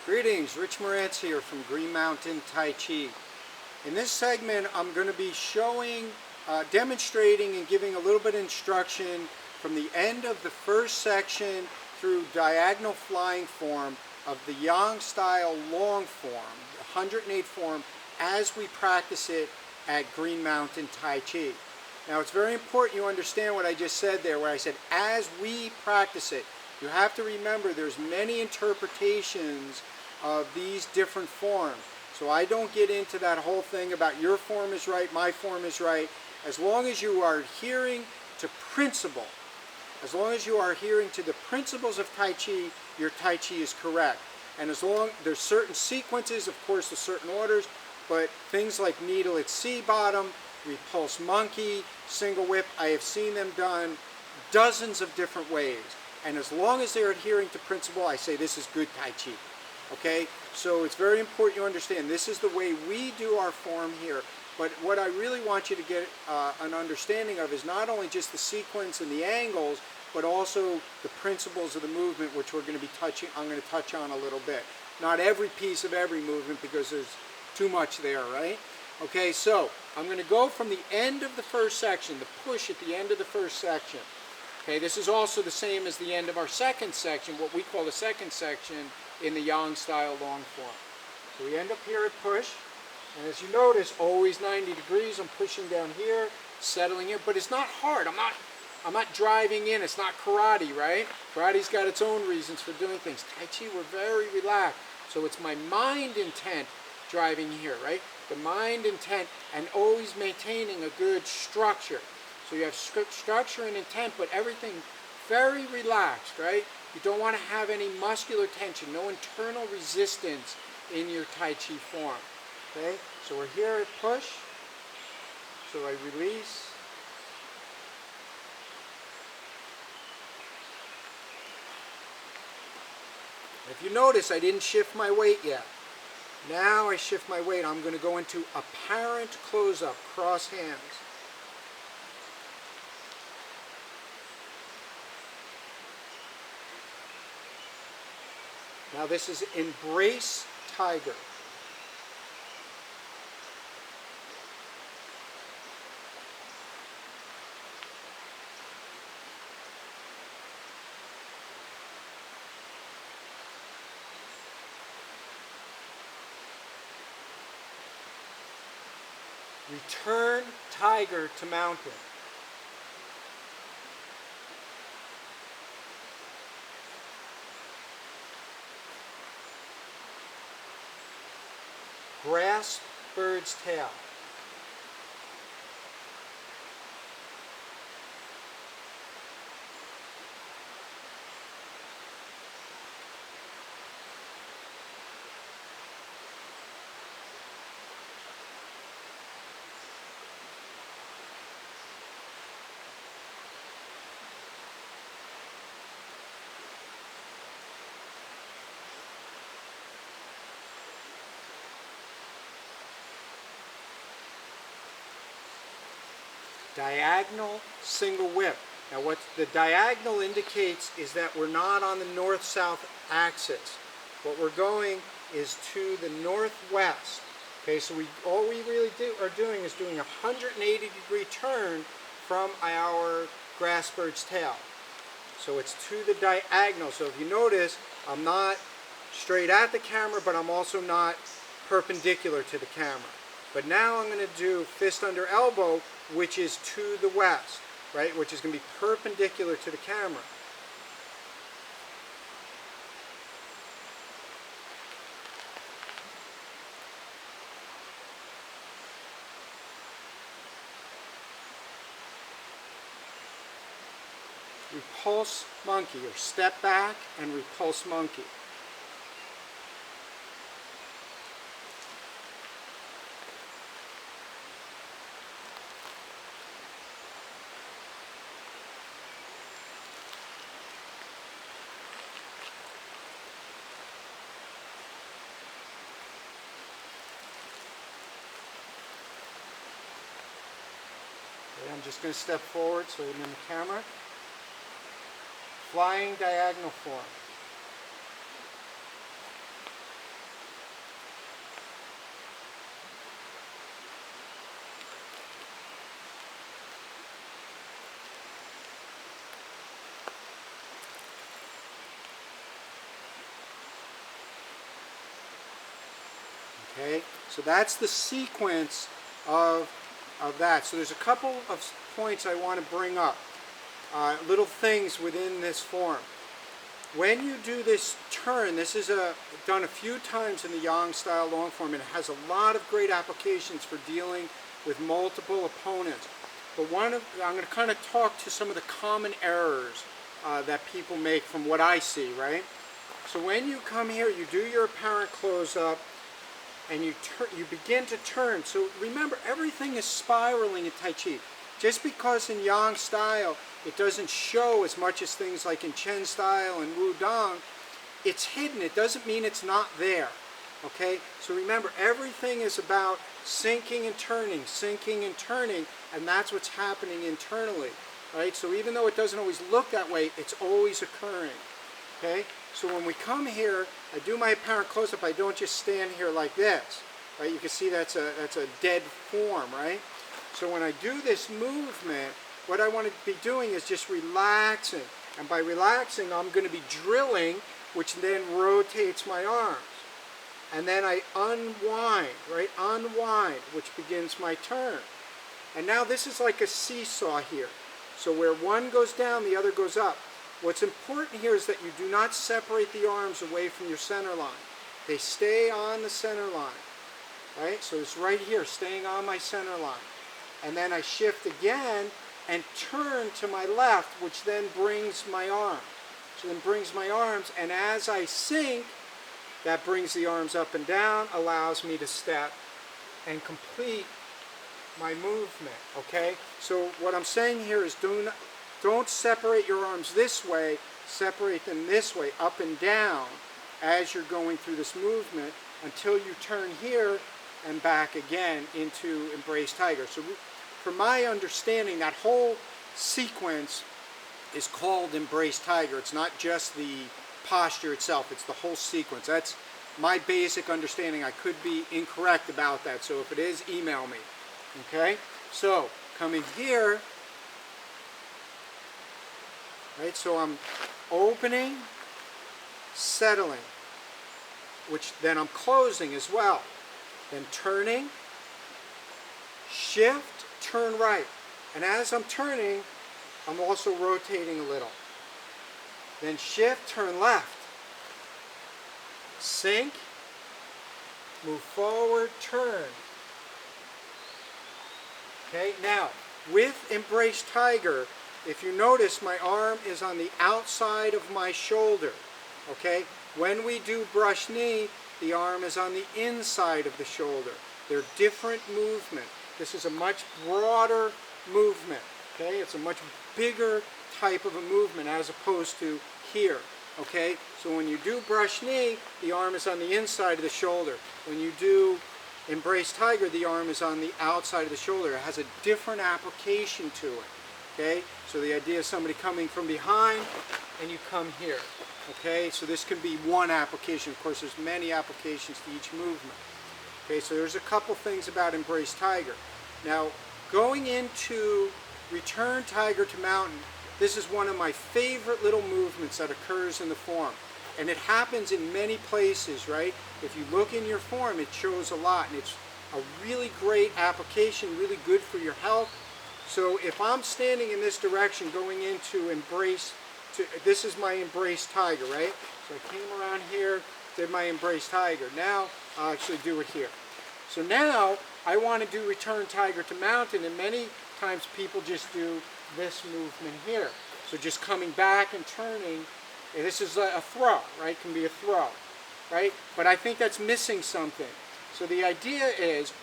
Greetings, Rich Marantz here from Green Mountain Tai Chi. In this segment I'm going to be showing, demonstrating and giving a little bit of instruction from the end of the first section through diagonal flying form of the Yang style long form, the 108 form, as we practice it at Green Mountain Tai Chi. Now it's very important you understand what I just said there, where I said as we practice it. You have to remember there's many interpretations of these different forms. So I don't get into that whole thing about your form is right, my form is right. As long as you are adhering to principle, as long as you are adhering to the principles of Tai Chi, your Tai Chi is correct. And as long there's certain sequences, of course, there's certain orders, but things like needle at sea bottom, repulse monkey, single whip, I have seen them done dozens of different ways. And as long as they're adhering to principle, I say this is good Tai Chi. Okay? So it's very important you understand this is the way we do our form here. But what I really want you to get an understanding of is not only just the sequence and the angles, but also the principles of the movement, which we're going to be touching, I'm going to touch on a little bit. Not every piece of every movement because there's too much there, right? Okay, so I'm going to go from the end of the first section, the push at the end of the first section. Okay, this is also the same as the end of our second section, what we call the second section in the Yang style long form. So we end up here at push, and as you notice, always 90 degrees. I'm pushing down here, settling in, but it's not hard. I'm not driving in. It's not karate, right? Karate's got its own reasons for doing things. Tai Chi, we're very relaxed. So it's my mind intent driving here, right? The mind intent and always maintaining a good structure. So you have structure and intent, but everything very relaxed, right? You don't want to have any muscular tension, no internal resistance in your Tai Chi form. Okay? So we're here at push. So I release. If you notice, I didn't shift my weight yet. Now I shift my weight. I'm going to go into apparent close-up, cross hands. Now this is embrace tiger. Return tiger to mountain. Grasp bird's tail. Diagonal single whip. Now what the diagonal indicates is that we're not on the north-south axis. What we're going is to the northwest. Okay, so all we really are doing is doing a 180-degree turn from our grass bird's tail. So it's to the diagonal. So if you notice, I'm not straight at the camera, but I'm also not perpendicular to the camera. But now I'm going to do fist under elbow, which is to the west, right? Which is going to be perpendicular to the camera. Repulse monkey, or step back and repulse monkey. I'm just going to step forward so I'm in the camera. Flying diagonal form. Okay, so that's the sequence of that. So there's a couple of points I want to bring up, little things within this form. When you do this turn, this is done a few times in the Yang style long form, and it has a lot of great applications for dealing with multiple opponents. But I'm going to kind of talk to some of the common errors that people make from what I see, right? So when you come here, you do your apparent close-up, and you begin to turn. So remember, everything is spiraling in Tai Chi. Just because in Yang style it doesn't show as much as things like in Chen style and Wudang, it's hidden. It doesn't mean it's not there. Okay? So remember, everything is about sinking and turning, and that's what's happening internally. Right? So even though it doesn't always look that way, it's always occurring. Okay? So when we come here, I do my apparent close-up. I don't just stand here like this. Right? You can see that's a dead form, right? So when I do this movement, what I want to be doing is just relaxing. And by relaxing, I'm going to be drilling, which then rotates my arms. And then I unwind, right? Unwind, which begins my turn. And now this is like a seesaw here. So where one goes down, the other goes up. What's important here is that you do not separate the arms away from your center line. They stay on the center line, right? So it's right here, staying on my center line. And then I shift again and turn to my left, which then brings my arms. So then brings my arms, and as I sink, that brings the arms up and down, allows me to step and complete my movement, okay? So what I'm saying here is don't separate your arms this way, separate them this way, up and down, as you're going through this movement until you turn here and back again into Embrace Tiger. So from my understanding, that whole sequence is called Embrace Tiger. It's not just the posture itself, it's the whole sequence. That's my basic understanding. I could be incorrect about that, so if it is, email me. Okay? So, coming here, right, so I'm opening, settling, which then I'm closing as well. Then turning, shift, turn right. And as I'm turning, I'm also rotating a little. Then shift, turn left. Sink, move forward, turn. Okay, now, with Embrace Tiger, if you notice, my arm is on the outside of my shoulder. Okay, when we do brush knee, the arm is on the inside of the shoulder. They're different movement. This is a much broader movement. Okay, it's a much bigger type of a movement as opposed to here. Okay, so when you do brush knee, the arm is on the inside of the shoulder. When you do Embrace Tiger, the arm is on the outside of the shoulder. It has a different application to it. Okay, so the idea is somebody coming from behind and you come here. Okay, so this can be one application. Of course, there's many applications to each movement. Okay, so there's a couple things about Embrace Tiger. Now, going into Return Tiger to Mountain, this is one of my favorite little movements that occurs in the form. And it happens in many places, right? If you look in your form, it shows a lot. And it's a really great application, really good for your health. So if I'm standing in this direction going into this is my Embrace Tiger, right? So I came around here, did my Embrace Tiger. Now I'll actually do it here. So now I want to do Return Tiger to Mountain, and many times people just do this movement here. So just coming back and turning, and this is a throw, right? Can be a throw, right? But I think that's missing something. So the idea is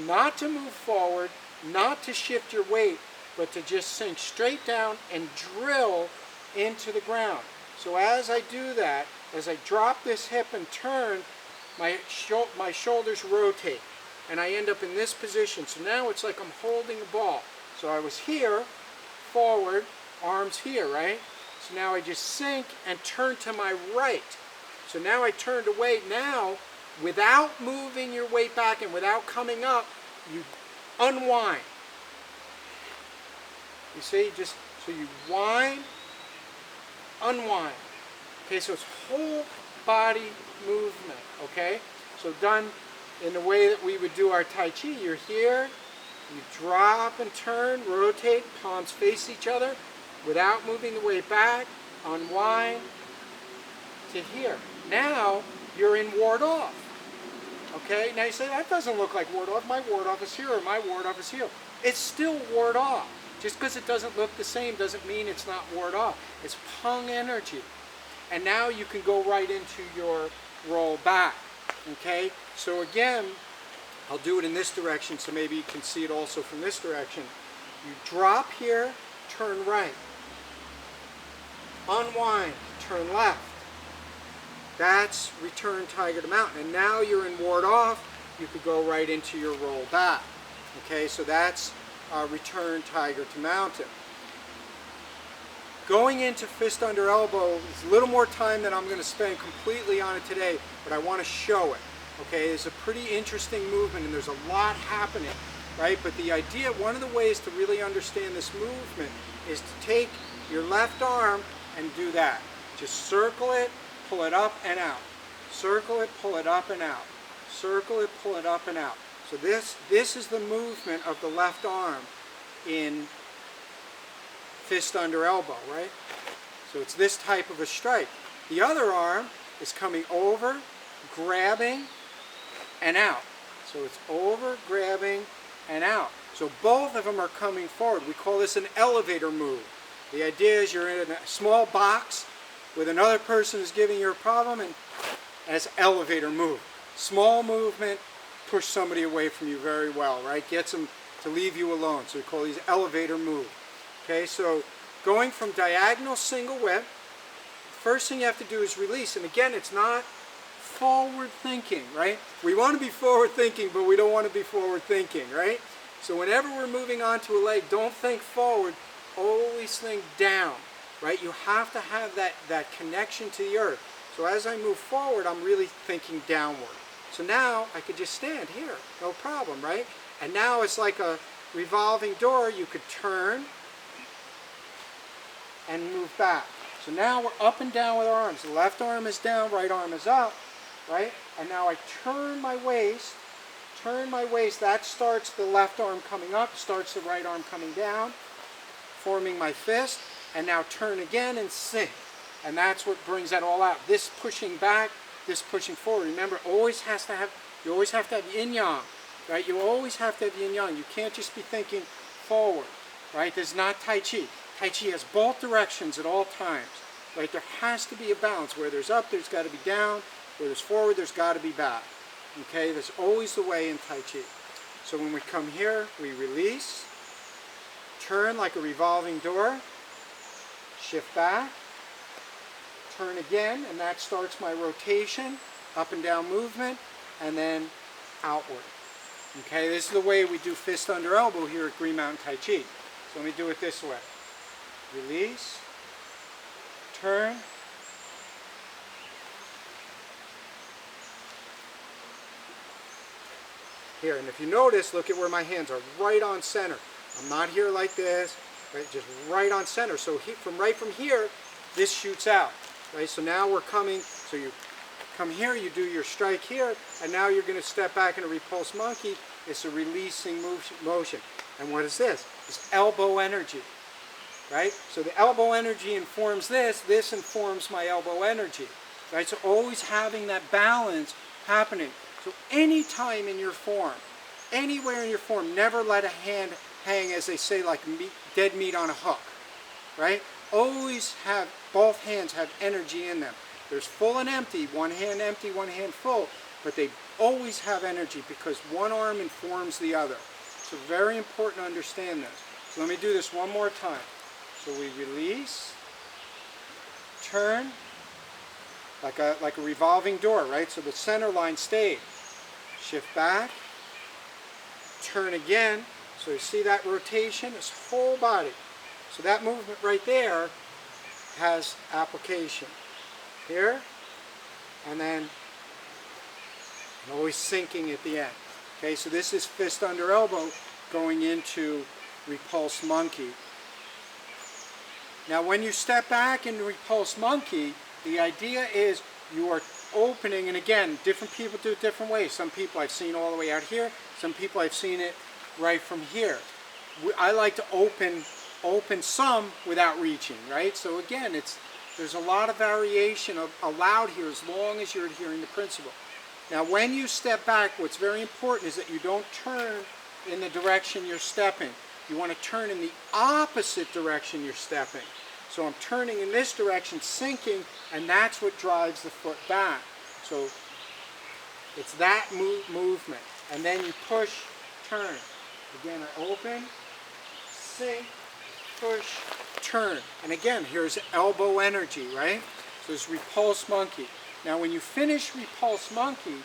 not to move forward, not to shift your weight, but to just sink straight down and drill into the ground. So as I do that, as I drop this hip and turn, my shoulders rotate, and I end up in this position. So now it's like I'm holding a ball. So I was here, forward, arms here, right? So now I just sink and turn to my right. So now I turned away. Now, without moving your weight back and without coming up, you unwind. You see, so you wind, unwind. Okay, so it's whole body movement, okay? So done in the way that we would do our Tai Chi. You're here, you drop and turn, rotate, palms face each other without moving the weight back, unwind to here. Now you're in ward off. Okay, now you say, that doesn't look like ward off. My ward off is here, or my ward off is here. It's still ward off. Just because it doesn't look the same doesn't mean it's not ward off. It's Pung energy. And now you can go right into your roll back. Okay, so again, I'll do it in this direction so maybe you can see it also from this direction. You drop here, turn right. Unwind, turn left. That's return tiger to mountain. And now you're in ward off, you could go right into your roll back. Okay, so that's return tiger to mountain. Going into fist under elbow is a little more time than I'm going to spend completely on it today, but I want to show it. Okay, it's a pretty interesting movement and there's a lot happening, right? But the idea, one of the ways to really understand this movement is to take your left arm and do that. Just circle it, pull it up and out. Circle it, pull it up and out. Circle it, pull it up and out. So this is the movement of the left arm in fist under elbow, right? So it's this type of a strike. The other arm is coming over, grabbing, and out. So it's over, grabbing, and out. So both of them are coming forward. We call this an elevator move. The idea is you're in a small box with another person who's giving you a problem, and as elevator move. Small movement, push somebody away from you very well, right? Gets them to leave you alone. So we call these elevator moves. Okay, so going from diagonal single whip, first thing you have to do is release. And again, it's not forward thinking, right? We want to be forward thinking, but we don't want to be forward thinking, right? So whenever we're moving onto a leg, don't think forward, always think down, right? You have to have that connection to the earth. So as I move forward, I'm really thinking downward. So now I could just stand here, no problem, right? And now it's like a revolving door. You could turn and move back. So now we're up and down with our arms. The left arm is down, right arm is up, right? And now I turn my waist, that starts the left arm coming up, starts the right arm coming down, forming my fist, and now turn again and sink. And that's what brings that all out. This pushing back, this pushing forward. Remember, you always have to have yin-yang, right? You always have to have yin-yang. You can't just be thinking forward, right? This is not Tai Chi. Tai Chi has both directions at all times, right? There has to be a balance. Where there's up, there's got to be down. Where there's forward, there's got to be back. Okay, that's always the way in Tai Chi. So when we come here, we release, turn like a revolving door, shift back, turn again, and that starts my rotation, up and down movement, and then outward. Okay, this is the way we do fist under elbow here at Green Mountain Tai Chi. So let me do it this way. Release, turn, here, and if you notice, look at where my hands are right on center. I'm not here like this, right? Just right on center. So from here, this shoots out, right? So now we're coming, so you come here, you do your strike here, and now you're going to step back in a repulse monkey. It's a releasing motion. And what is this? It's elbow energy, right? So the elbow energy informs this informs my elbow energy, right? So always having that balance happening. So anytime in your form, anywhere in your form, never let a hand hang, as they say, like dead meat on a hook, right? Always have, both hands have energy in them. There's full and empty, one hand empty, one hand full, but they always have energy because one arm informs the other. So very important to understand this. So let me do this one more time. So we release, turn, like a revolving door, right? So the center line stayed. Shift back, turn again. So you see that rotation, this whole body. So that movement right there has application. Here, and then always sinking at the end. Okay, so this is fist under elbow going into repulse monkey. Now when you step back into repulse monkey, the idea is you are opening, and again, different people do it different ways. Some people I've seen all the way out here, some people I've seen it right from here. I like to open some without reaching, right? So again, there's a lot of variation allowed here as long as you're adhering to principle. Now when you step back, what's very important is that you don't turn in the direction you're stepping. You want to turn in the opposite direction you're stepping. So I'm turning in this direction, sinking, and that's what drives the foot back. So it's that movement. And then you push, turn. Again, I open, sink, push, turn. And again, here's elbow energy, right? So it's Repulse Monkey. Now when you finish Repulse Monkey,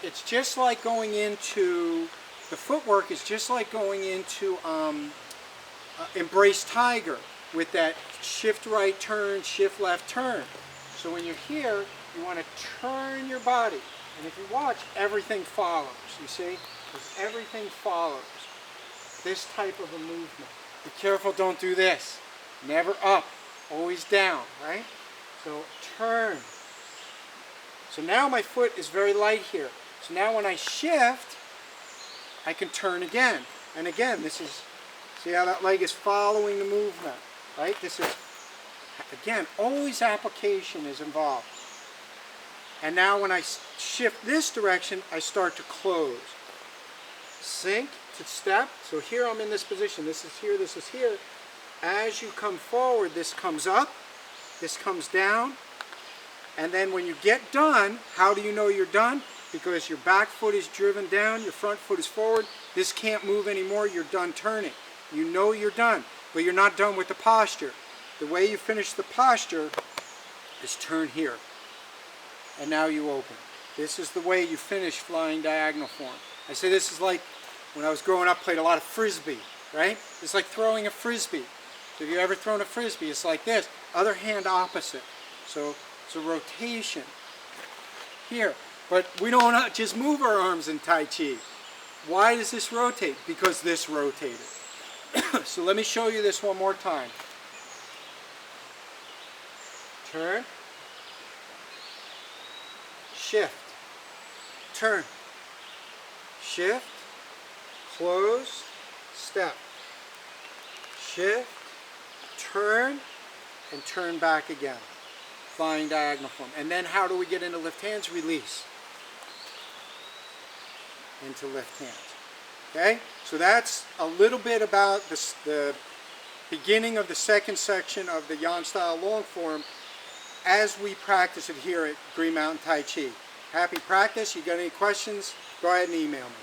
it's just like going into, the footwork is just like going into Embrace Tiger with that shift right turn, shift left turn. So when you're here, you want to turn your body. And if you watch, everything follows, you see? Because everything follows this type of a movement. Be careful, don't do this. Never up, always down, right? So turn. So now my foot is very light here. So now when I shift, I can turn again. And again, this is, see how that leg is following the movement, right? This is, again, always application is involved. And now when I shift this direction, I start to close. Sink to step. So here I'm in this position. This is here, this is here. As you come forward, this comes up, this comes down. And then when you get done, how do you know you're done? Because your back foot is driven down, your front foot is forward. This can't move anymore, you're done turning. You know you're done, but you're not done with the posture. The way you finish the posture is turn here. And now you open. This is the way you finish flying diagonal form. I say this is like when I was growing up, played a lot of frisbee, right? It's like throwing a frisbee. So if you ever thrown a frisbee, it's like this. Other hand opposite. So it's a rotation here. But we don't just move our arms in Tai Chi. Why does this rotate? Because this rotated. So let me show you this one more time. Turn. Shift. Turn. Shift. Close. Step. Shift. Turn. And turn back again. Flying diagonal form. And then how do we get into lift hands? Release. Into lift hands. Okay? So that's a little bit about the beginning of the second section of the Yan style long form as we practice it here at Green Mountain Tai Chi. Happy practice. You got any questions? Go ahead and email me.